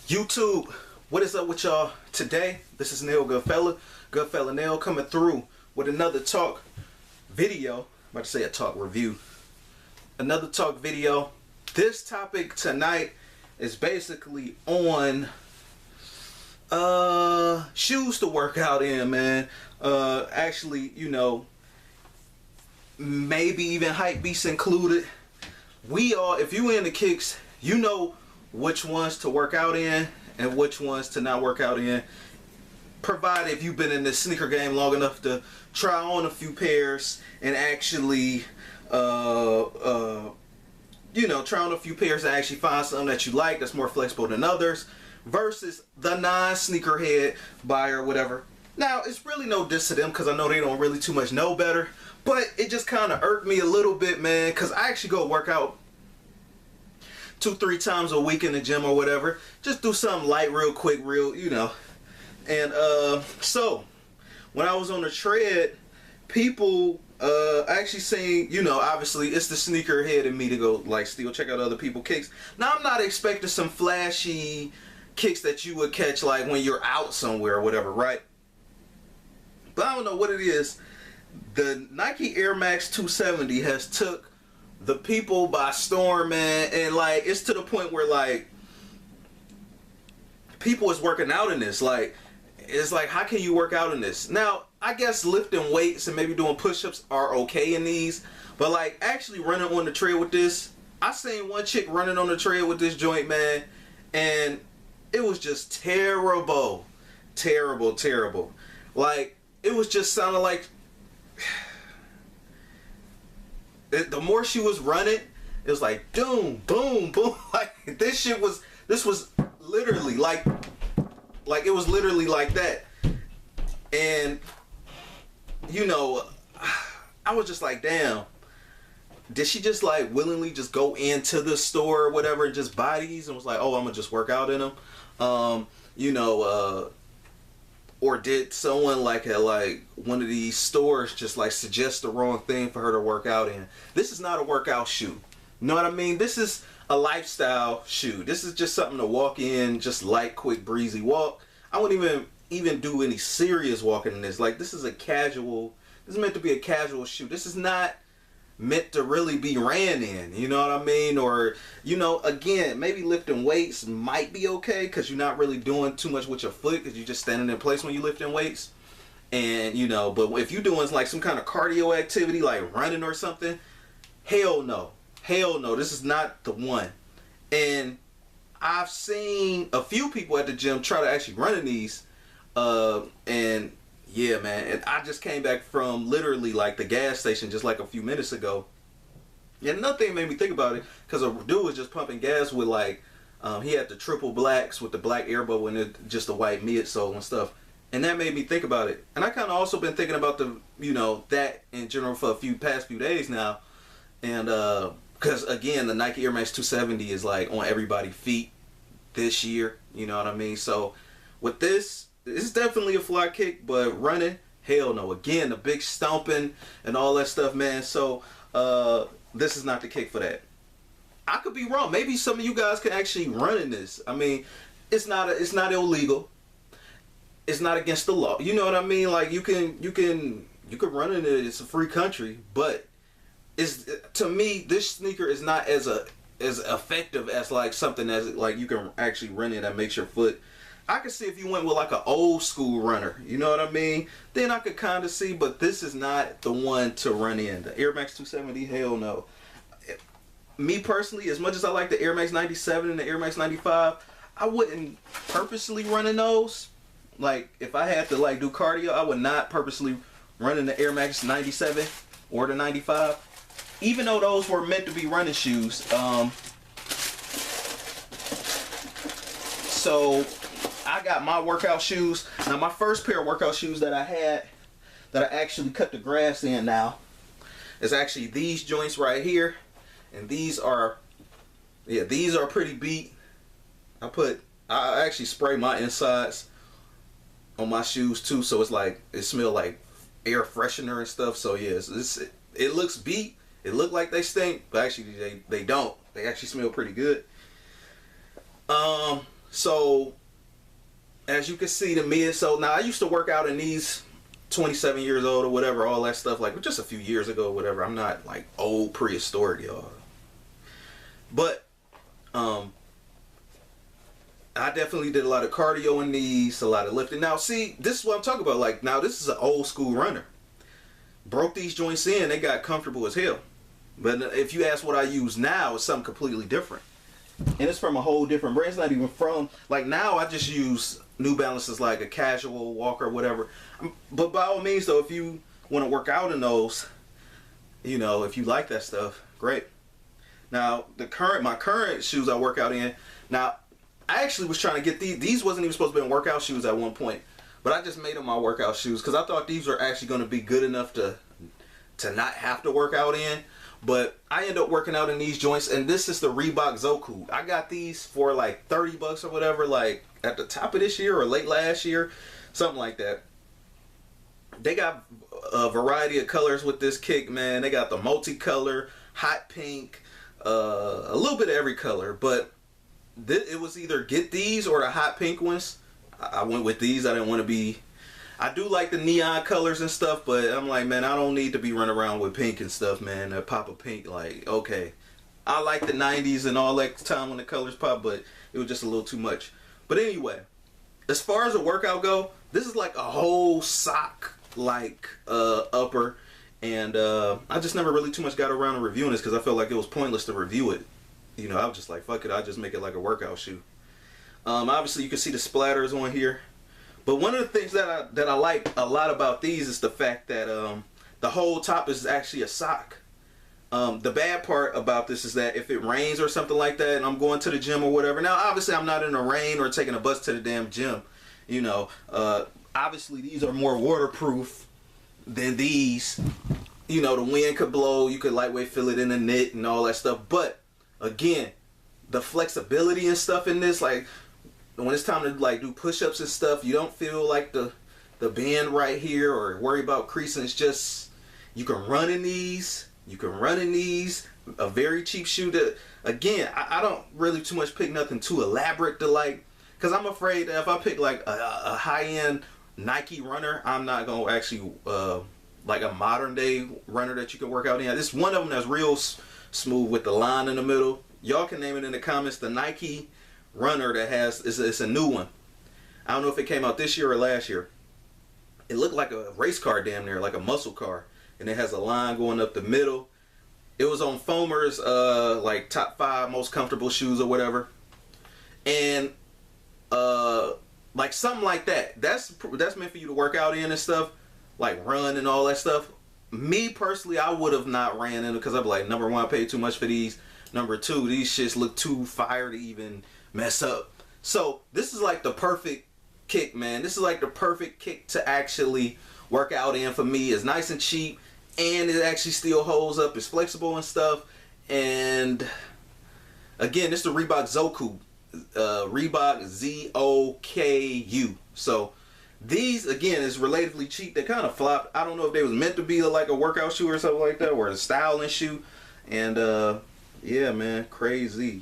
YouTube, what is up with y'all today? This is Neil Goodfella Neil, coming through with another talk video. I'm about to say a talk review. Another talk video. This topic tonight is basically on shoes to work out in, man. Actually, you know, maybe even hype beasts included. If you in the kicks, you know which ones to work out in and which ones to not work out in, provided if you've been in this sneaker game long enough to try on a few pairs and actually try on a few pairs and actually find something that you like that's more flexible than others, versus the non-sneakerhead buyer or whatever. Now, it's really no diss to them because I know they don't really too much know better, but it just kind of irked me a little bit, man, because I actually go work out 2-3 times a week in the gym or whatever. Just do something light real quick, you know. And so when I was on the tread, people actually saying, you know, obviously it's the sneakerhead in me to go like still check out other people's kicks. Now, I'm not expecting some flashy kicks that you would catch like when you're out somewhere or whatever, right? But I don't know what it is. The Nike Air Max 270 has took the people by storm, man, and like it's to the point where like people is working out in this. Like, it's like, how can you work out in this? Now, I guess lifting weights and maybe doing push-ups are okay in these, but like actually running on the trail with this, I seen one chick running on the trail with this joint, man, and it was just terrible. Like, it was just sounding like the more she was running, it was like boom, boom, boom. Like this was literally like it was literally like that. And you know, I was just like, damn, did she just like willingly just go into the store or whatever and just buy these and was like, oh, I'm gonna just work out in them? Or did someone like at like one of these stores just like suggest the wrong thing for her to work out in? This is not a workout shoe. You know what I mean? This is a lifestyle shoe. This is just something to walk in, just light, quick, breezy walk. I wouldn't even do any serious walking in this. Like, this is meant to be a casual shoe. This is not meant to really be ran in, you know what I mean? Or, you know, again, maybe lifting weights might be okay because you're not really doing too much with your foot because you're just standing in place when you're lifting weights. And, you know, but if you're doing like some kind of cardio activity like running or something, hell no. This is not the one. And I've seen a few people at the gym try to actually run in these. And yeah, man, and I just came back from literally like the gas station just like a few minutes ago. And another thing made me think about it, because a dude was just pumping gas with like, he had the triple blacks with the black air bubble and just the white midsole and stuff. And that made me think about it. And I kind of also been thinking about that in general for past few days now. And because again, the Nike Air Max 270 is like on everybody's feet this year. You know what I mean? So with this is definitely a fly kick, but running, hell no. Again, the big stomping and all that stuff, man. So this is not the kick for that. I could be wrong. Maybe some of you guys can actually run in this. I mean, it's not illegal. It's not against the law. You know what I mean? Like you can run in it. It's a free country, but to me, this sneaker is not as effective as like something as like you can actually run it that makes your foot. I could see if you went with like an old school runner, you know what I mean? Then I could kind of see, but this is not the one to run in. The Air Max 270, hell no. Me personally, as much as I like the Air Max 97 and the Air Max 95, I wouldn't purposely run in those. Like, if I had to like do cardio, I would not purposely run in the Air Max 97 or the 95. Even though those were meant to be running shoes. So I got my workout shoes. Now, my first pair of workout shoes that I had, that I actually cut the grass in now, is actually these joints right here. And these are pretty beat. I actually spray my insides on my shoes too, so it's like, it smells like air freshener and stuff. So yeah, it looks beat. It look like they stink, but actually they don't. They actually smell pretty good. So as you can see, the mid. So now I used to work out in these 27 years old or whatever, all that stuff, like just a few years ago, whatever. I'm not like old prehistoric, y'all. But I definitely did a lot of cardio in these, a lot of lifting. Now, see, this is what I'm talking about. Like, now this is an old school runner. Broke these joints in, they got comfortable as hell. But if you ask what I use now, it's something completely different. And it's from a whole different brand. It's not even from, like, now I just use New Balances like a casual walker or whatever. But by all means, though, if you want to work out in those, you know, if you like that stuff, great. Now, my current shoes I work out in, now, I actually was trying to get these wasn't even supposed to be workout shoes at one point, but I just made them my workout shoes because I thought these were actually going to be good enough to not have to work out in. But I ended up working out in these joints, and this is the Reebok Zoku. I got these for like $30 or whatever, like at the top of this year or late last year, something like that. They got a variety of colors with this kick, man. They got the multicolor, hot pink, a little bit of every color, but it was either get these or the hot pink ones. I went with these. I didn't want to be... I do like the neon colors and stuff, but I'm like, man, I don't need to be running around with pink and stuff, man. That pop of pink, like, okay. I like the 90s and all that time when the colors pop, but it was just a little too much. But anyway, as far as the workout go, this is like a whole sock, like, upper. And I just never really too much got around to reviewing this because I felt like it was pointless to review it. You know, I was just like, fuck it, I'll just make it like a workout shoe. Obviously, you can see the splatters on here. But one of the things that I like a lot about these is the fact that the whole top is actually a sock. The bad part about this is that if it rains or something like that and I'm going to the gym or whatever. Now, obviously, I'm not in the rain or taking a bus to the damn gym. You know, obviously, these are more waterproof than these. You know, the wind could blow. You could lightweight fill it in a knit and all that stuff. But again, the flexibility and stuff in this, like when it's time to like do push-ups and stuff, you don't feel like the bend right here or worry about creasing. It's just, you can run in these. You can run in these. A very cheap shoe that, again, I don't really too much pick nothing too elaborate to like, because I'm afraid that if I pick like a high-end Nike runner, I'm not going to actually, like a modern day runner that you can work out in. This one of them that's real smooth with the line in the middle. Y'all can name it in the comments. The Nike runner that has, it's a new one. I don't know if it came out this year or last year. It looked like a race car damn near, like a muscle car. And it has a line going up the middle. It was on Foamer's like top 5 most comfortable shoes or whatever. And like something like that. That's meant for you to work out in and stuff. Like run and all that stuff. Me personally, I would have not ran in it because I'd be like, number one, I paid too much for these. Number two, these shits look too fire to even mess up. So this is like the perfect kick, man. This is like the perfect kick to actually work out in for me. It's nice and cheap, and it actually still holds up. It's flexible and stuff. And again, this is the Reebok Zoku. Reebok Z-O-K-U. So these, again, is relatively cheap. They kind of flopped. I don't know if they was meant to be like a workout shoe or something like that, or a styling shoe. And yeah, man, crazy.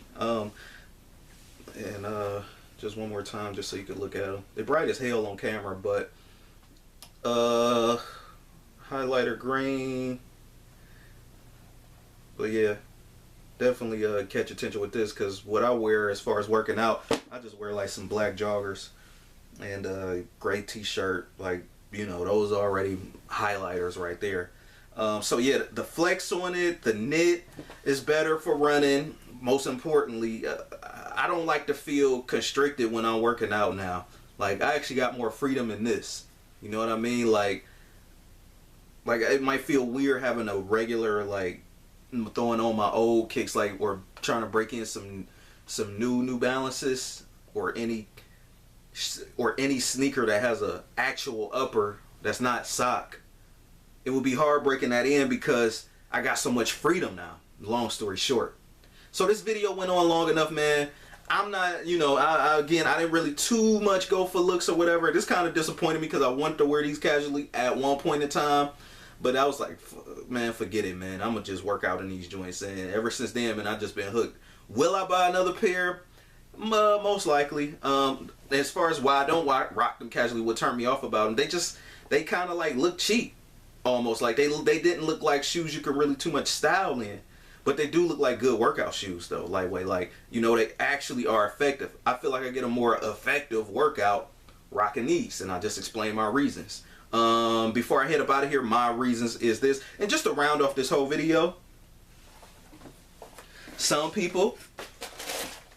Just one more time, just so you could look at them. They're bright as hell on camera, but highlighter green. But yeah, definitely catch attention with this, because what I wear as far as working out, I just wear like some black joggers and a gray t-shirt. Like, you know, those are already highlighters right there. So yeah, the flex on it, the knit is better for running. Most importantly, I don't like to feel constricted when I'm working out now. Like, I actually got more freedom in this. You know what I mean? Like it might feel weird having a regular, like, throwing on my old kicks, like, or trying to break in some New Balances or any sneaker that has a actual upper that's not sock. It would be hard breaking that in because I got so much freedom now. Long story short. So this video went on long enough, man. I'm not, you know, again, I didn't really too much go for looks or whatever. This kind of disappointed me because I wanted to wear these casually at one point in time. But I was like, man, forget it, man. I'm going to just work out in these joints. And ever since then, man, I've just been hooked. Will I buy another pair? Most likely. As far as why I don't rock them casually, what turned me off about them, they kind of like look cheap, almost like they didn't look like shoes you could really too much style in, but they do look like good workout shoes though. Lightweight, like you know, they actually are effective. I feel like I get a more effective workout rocking these, and I just explained my reasons. Before I head up out of here, my reasons is this, and just to round off this whole video, some people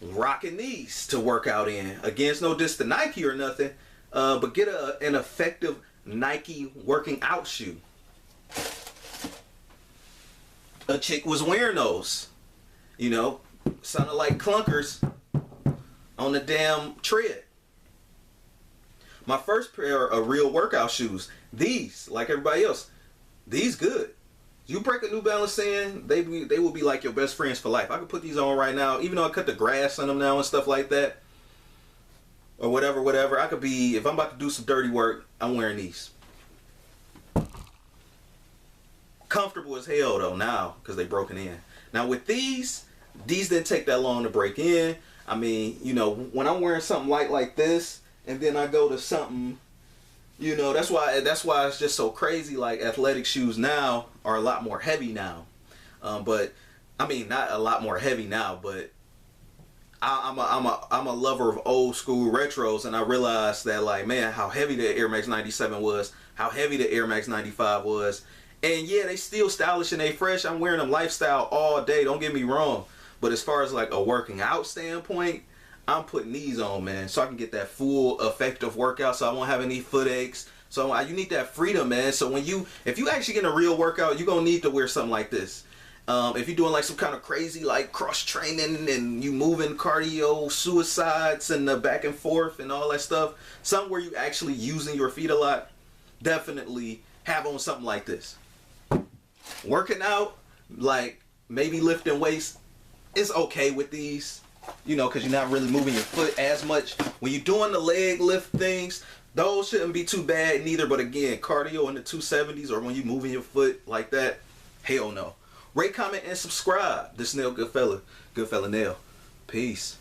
rocking these to work out in. Again, it's no diss to Nike or nothing, but get an effective Nike working out shoe. A chick was wearing those, you know, sounded like clunkers on the damn tread. My first pair of real workout shoes, these, like everybody else, these good. You break a New Balance in, they will be like your best friends for life. I could put these on right now, even though I cut the grass on them now and stuff like that, or whatever. I could be, if I'm about to do some dirty work, I'm wearing these. Comfortable as hell though now, because they broken in. Now with these didn't take that long to break in. I mean, you know, when I'm wearing something light like this, and then I go to something, you know, that's why it's just so crazy. Like athletic shoes now are a lot more heavy now, but I mean not a lot more heavy now, but I'm a lover of old school retros, and I realized that like, man, how heavy the Air Max 97 was, how heavy the Air Max 95 was, and yeah, they still stylish and they fresh. I'm wearing them lifestyle all day. Don't get me wrong, but as far as like a working out standpoint, I'm putting these on, man, so I can get that full effective workout, so I won't have any foot aches. So you need that freedom, man. So if you actually get a real workout, you're gonna need to wear something like this. If you're doing like some kind of crazy like cross training and you moving cardio, suicides and the back and forth and all that stuff, something where you actually using your feet a lot, definitely have on something like this. Working out, like maybe lifting weights, is okay with these. You know, because you're not really moving your foot as much. When you're doing the leg lift things, those shouldn't be too bad neither. But again, cardio in the 270s, or when you're moving your foot like that, hell no. Rate, comment, and subscribe. This Nail Goodfella Nail. Peace.